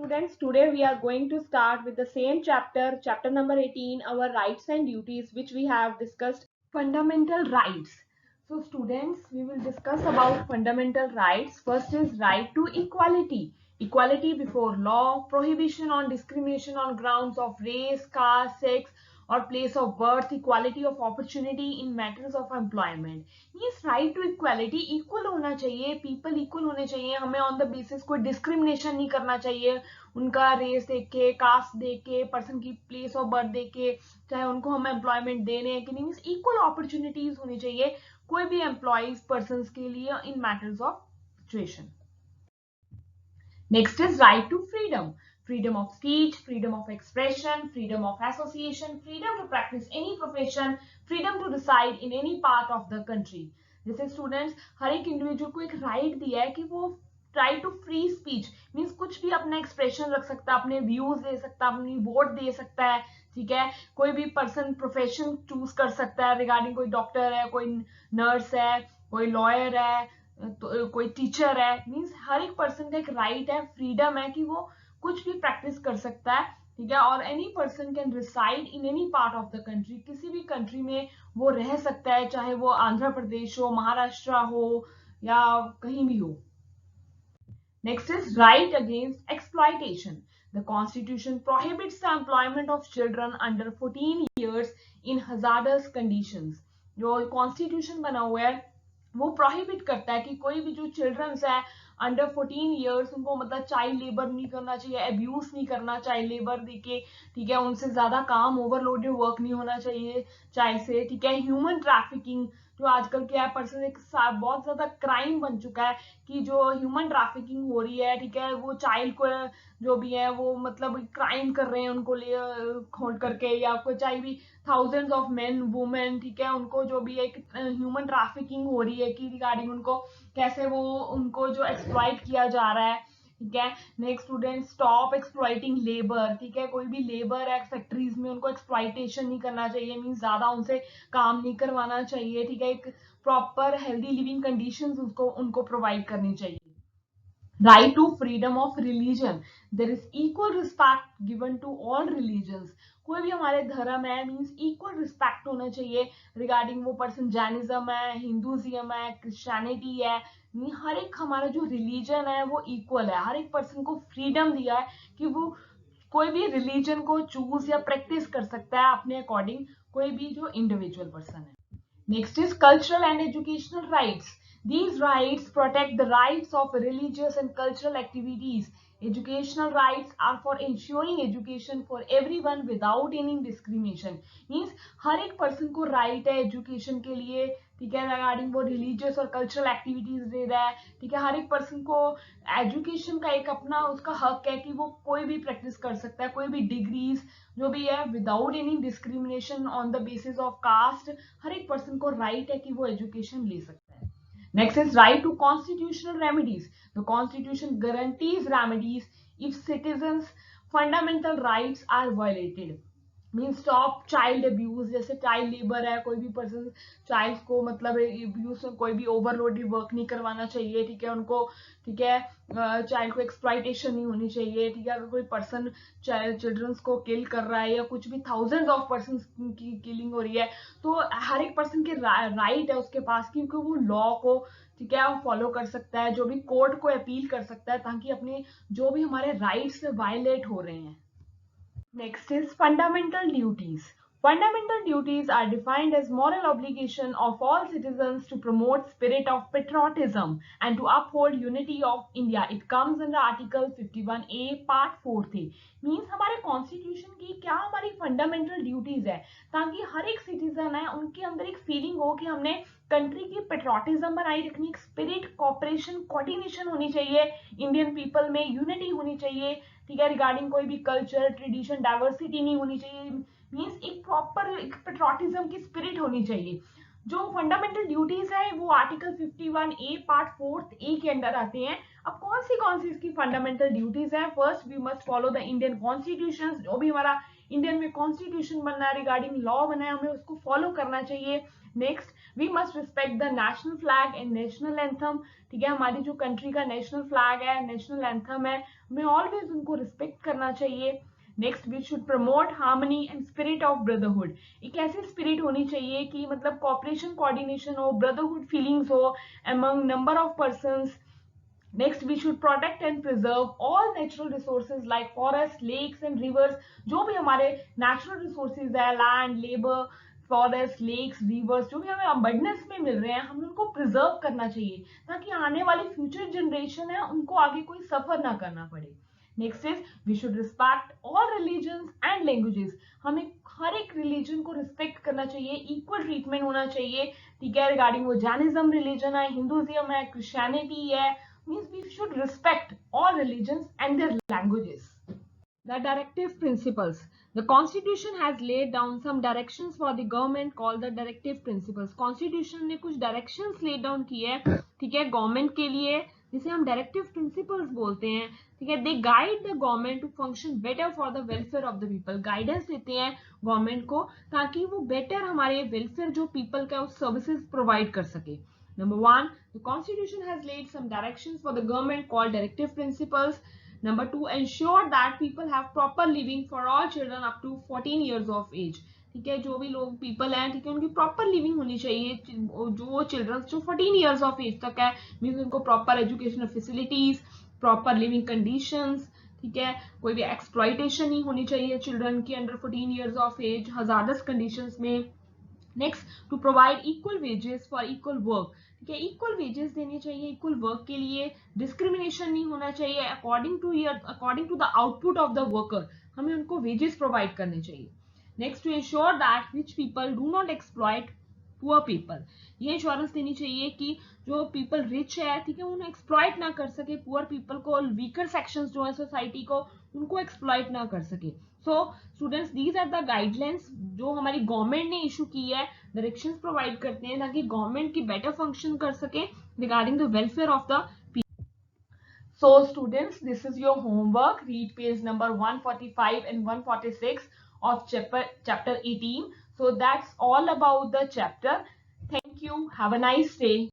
students, today we are going to start with the same chapter number 18, our rights and duties, which we have discussed fundamental rights. So students, we will discuss about fundamental rights. First is right to equality. Equality before law, prohibition on discrimination on grounds of race, caste, sex, or place of birth, equality of opportunity in matters of employment. Means right to equality, equal होना चाहिए, people equal होने चाहिए, हमें on the basis कोई discrimination नहीं करना चाहिए, उनका रेस देख के, कास्ट देख के, पर्सन की प्लेस ऑफ बर्थ देख के, चाहे उनको हम एम्प्लॉयमेंट दे रहे हैं कि नहीं, मीन्स इक्वल अपॉर्चुनिटीज होनी चाहिए कोई भी एम्प्लॉयज पर्सन के लिए in matters of situation. Next is right to freedom. Freedom of speech, freedom of expression, freedom of association, freedom to practice any profession, freedom to reside in any part of the country. जैसे students, हर एक individual को एक right दिया है कि वो right to free speech means कुछ भी अपना एक्सप्रेशन रख सकता है, अपने व्यूज दे सकता है, अपनी वोट दे सकता है. ठीक है, कोई भी पर्सन प्रोफेशन चूज कर सकता है रिगार्डिंग, कोई डॉक्टर है, कोई नर्स है, कोई लॉयर है, तो कोई टीचर है. मीन्स हर एक पर्सन का एक राइट है, फ्रीडम है कि वो कुछ भी प्रैक्टिस कर सकता है. ठीक है, और any person can reside in any part of the country, किसी भी कंट्री में वो रह सकता है, चाहे वो आंध्र प्रदेश हो, महाराष्ट्र हो या कहीं भी हो. Next is right against exploitation. The Constitution prohibits the employment of children under 14 years in hazardous conditions. जो कॉन्स्टिट्यूशन बना हुआ है वो प्रोहिबिट करता है कि कोई भी जो चिल्ड्रंस है अंडर 14 ईयर्स, उनको मतलब चाइल्ड लेबर नहीं करना चाहिए, अब्यूज नहीं करना चाइल्ड लेबर देके. ठीक है, उनसे ज्यादा काम, ओवरलोडेड वर्क नहीं होना चाहिए चाइल्ड से. ठीक है, ह्यूमन ट्रैफिकिंग जो आजकल क्या है, पर्सन एक बहुत ज्यादा क्राइम बन चुका है कि जो ह्यूमन ट्रैफिकिंग हो रही है. ठीक है, वो चाइल्ड को जो भी है वो मतलब क्राइम कर रहे हैं उनको ले खोल करके, या कोई चाहे भी थाउजेंड्स ऑफ मेन वुमेन. ठीक है, उनको जो भी एक ह्यूमन ट्रैफिकिंग हो रही है कि रिगार्डिंग उनको कैसे वो उनको जो एक्सप्लॉइट किया जा रहा है. ठीक है, next student, stop exploiting labour. ठीक है, कोई भी लेबर है फैक्ट्रीज में, उनको एक्सप्लॉइटेशन नहीं करना चाहिए, मीन्स ज्यादा उनसे काम नहीं करवाना चाहिए. ठीक है, एक प्रॉपर हेल्दी लिविंग कंडीशंस उनको प्रोवाइड करनी चाहिए. Right to freedom of religion. There is equal respect given to all religions. कोई भी हमारे धर्म है मीन्स इक्वल रिस्पेक्ट होना चाहिए रिगार्डिंग, वो पर्सन जैनिज्म है, हिंदुइज्म है, क्रिश्चियनिटी है, हर एक हमारा जो रिलीजन है वो इक्वल है. हर एक पर्सन को फ्रीडम दिया है कि वो कोई भी रिलीजन को चूज या प्रैक्टिस कर सकता है अपने अकॉर्डिंग, कोई भी जो इंडिविजुअल पर्सन है. Next is cultural and educational rights. These rights protect the rights of religious and cultural activities. Educational rights are for ensuring education for everyone without any discrimination. Means हर एक person को right है education के लिए. ठीक है, regarding वो religious और cultural activities दे रहा है. ठीक है, हर एक पर्सन को एजुकेशन का एक अपना उसका हक है कि वो कोई भी प्रैक्टिस कर सकता है, कोई भी डिग्रीज जो भी है without any discrimination on the basis of caste. हर एक पर्सन को राइट है कि वो एजुकेशन ले सकता है. Next is right to constitutional remedies. The Constitution guarantees remedies if citizens' fundamental rights are violated. Mean stop child abuse. जैसे चाइल्ड लेबर है, कोई भी पर्सन चाइल्ड को मतलब अब्यूज, कोई भी ओवरलोडेड वर्क नहीं करवाना चाहिए. ठीक है, उनको ठीक है चाइल्ड को एक्सप्लॉइटेशन नहीं होनी चाहिए. ठीक है, अगर कोई पर्सन चिल्ड्रंस को किल कर रहा है या कुछ भी थाउजेंड्स ऑफ पर्सन की किलिंग हो रही है, तो हर एक पर्सन के राइट है उसके पास, क्योंकि वो लॉ को ठीक है वो फॉलो कर सकता है, जो भी कोर्ट को अपील कर सकता है ताकि अपने जो भी हमारे राइट्स वायलेट हो रहे हैं. Next is fundamental duties. Fundamental duties are defined as moral obligation of all citizens to promote spirit of patriotism and to uphold unity of India. It comes under Article 51A Part 4A. Means हमारे constitution की क्या हमारी fundamental duties है, ताकि हर एक citizen है उनके अंदर एक फीलिंग हो कि हमने कंट्री की पेट्रोटिज्म बनाई रखनी, एक स्पिरिट, कॉपरेशन, कोऑर्डिनेशन होनी चाहिए, इंडियन पीपल में यूनिटी होनी चाहिए. ठीक है, रिगार्डिंग कोई भी कल्चर, ट्रेडिशन, डाइवर्सिटी नहीं होनी चाहिए. मीन्स एक प्रॉपर एक पेट्रोटिज्म की स्पिरिट होनी चाहिए. जो फंडामेंटल ड्यूटीज है वो आर्टिकल 51A पार्ट 4A के अंडर आते हैं. अब कौन सी इसकी फंडामेंटल ड्यूटीज है? First, we must follow the Indian constitution. जो भी हमारा इंडियन में कॉन्स्टिट्यूशन बनना है, रिगार्डिंग लॉ बना है, हमें उसको फॉलो करना चाहिए। Next, we must respect the national flag and national anthem. ठीक है, हमारी जो कंट्री का नेशनल फ्लैग है, नेशनल एंथम है, हमें ऑलवेज उनको रिस्पेक्ट करना चाहिए। Next, we should promote harmony and spirit of brotherhood. एक ऐसी स्पिरिट होनी चाहिए कि मतलब कॉपरेशन, कोऑर्डिनेशन हो, ब्रदरहुड फीलिंग्स हो among number of persons. Next, we should protect and preserve all natural resources like forests, lakes and rivers. जो भी हमारे natural resources है, land, labor, forest, lakes, rivers, जो भी हमें abundance में मिल रहे हैं, हमें उनको preserve करना चाहिए ताकि आने वाली future generation है उनको आगे कोई suffer ना करना पड़े। Next is, we should respect all religions and languages. हमें हर एक रिलीजन को रिस्पेक्ट करना चाहिए, इक्वल ट्रीटमेंट होना चाहिए। ठीक है, रिगार्डिंग वो जैनिज्म रिलीजन है, हिंदुइज्म है, क्रिश्चियनिटी है, means we should respect all religions and their languages. The directive principles. The constitution has laid down some directions for the government called the directive principles. Constitution ने कुछ directions laid down की है, ठीक है, government के लिए, जिसे हम directive principles बोलते हैं। ठीक है, they guide the government to function better for the welfare of the people. guidance देते हैं government को ताकि वो better हमारे welfare जो people का services provide कर सके। Number 1, the constitution has laid some directions for the government called directive principles. Number 2, ensure that people have proper living for all children up to 14 years of age. ठीक है, जो भी लोग people हैं, ठीक है, उनकी प्रॉपर लिविंग होनी चाहिए। जो चिल्ड्रन जो 14 ईयर्स ऑफ एज तक है, मीन्स उनको proper educational facilities, proper living conditions, ठीक है, कोई भी एक्सप्लॉइटेशन नहीं होनी चाहिए चिल्ड्रन की under 14 years of age hazardous conditions में। Next, to provide equal wages for equal work. ठीक है, इक्वल वेजेस देने चाहिए इक्वल वर्क के लिए, डिस्क्रिमिनेशन नहीं होना चाहिए, according to the output of the worker हमें उनको वेजेस प्रोवाइड करने चाहिए। Next, to ensure that rich people do not exploit poor people. ये इंश्योरेंस देनी चाहिए कि जो पीपल रिच है, ठीक है, उन्हें एक्सप्लॉइट ना कर सके, पुअर पीपल को, वीकर सेक्शंस जो है सोसाइटी को, उनको एक्सप्लॉइट ना कर सके। So students, these are the guidelines जो हमारी गवर्नमेंट ने इशू की है, डायरेक्शंस प्रोवाइड करते हैं ताकि गवर्नमेंट की बेटर फंक्शन कर सके regarding the welfare of the people. So students, this is your homework. Read page number 145 and 146 of chapter 18. So that's all about the chapter. Thank you. Have a nice day.